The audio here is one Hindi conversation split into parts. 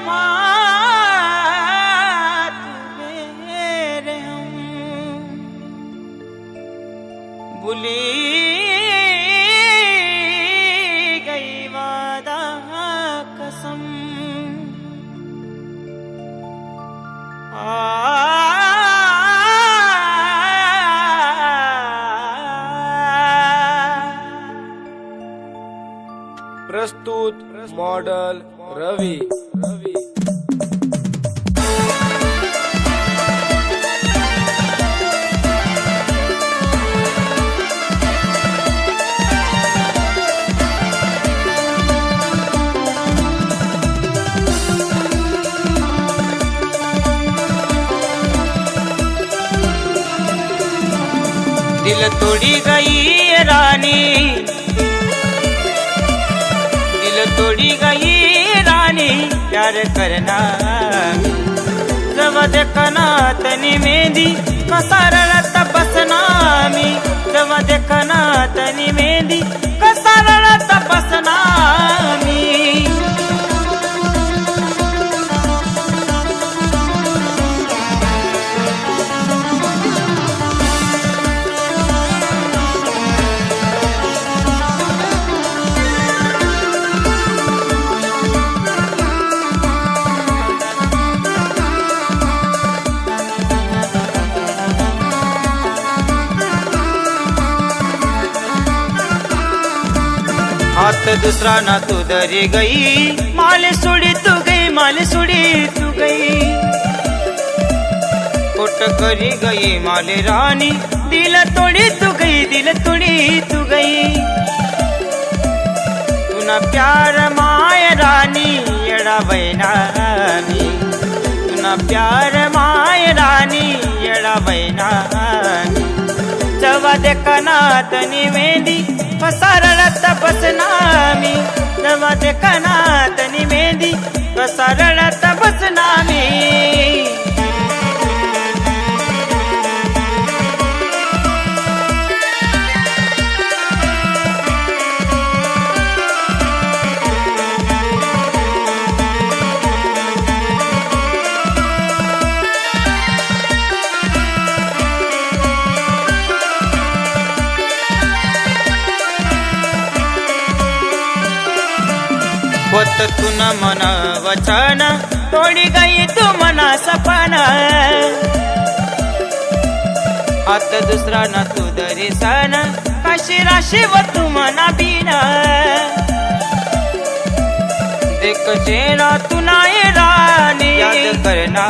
वफात मेरे हम भूली गई वादा कसम प्रस्तुत मॉडल रवी दिल तोड़ी गई रानी, दिल तोड़ी गई रानी, प्यार करना जब देखना तनी मेहंदी कसा रडत बसना मी, जब देखना तनी मेहंदी कसा रडत बसना मी. हात दुसरा ना तू दरी गई, माले सुड़ी तू गई, माले सुड़ी तू गई, कोट करी गई माले रानी, दिल तोड़ी तू गई, दिल तोड़ी तू गई. तू ना प्यार माय रानी येड़ा बैनामी, तू ना प्यार माय रानी येड़ा बैनामी. जवा देखना तनी मेहंदी कसा रडत बसना मी, जवा देखना तनी मेहंदी कसा रडत बसना मी. होत तू न मना वचन, तोड़ी गई तू मना सपना, हात दुसरा न तू दरी सन, काशी राशी व तू मना बीना. देख चेहरा तू नाय रानी, याद करना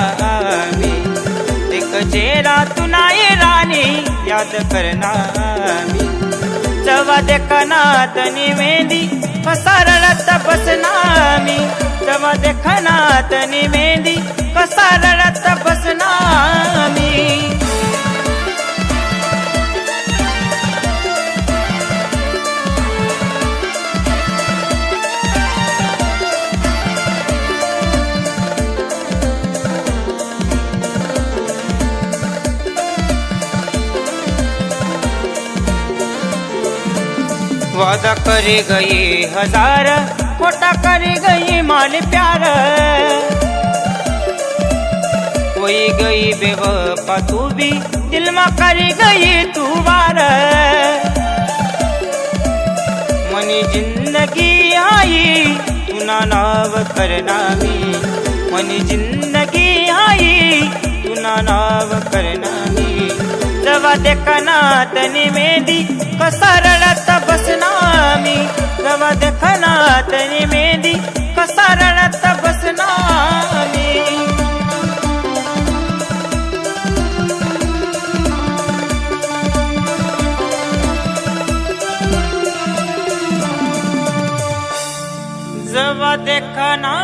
मी, देख चेहरा तू नाय रानी, याद करना मी. जवा देखना तनी मेहंदी कसा रडत बसना मी, जवा देखना तनी मेहंदी कसा रडत बसना मी. वादा करी गई हजार, खोटा करी गई माल प्यार, कोई गई बेवफा तू भी दिल में करी गई तू वार. मनी जिंदगी आई तू ना नाव करना मी, मनी जिंदगी आई तू ना नाव करना मी. जवा देखना तनी मेहंदी कसा रडत बसना मी, जवा देखना तनी मेहंदी कसा रडत बसना मी. जवा देखना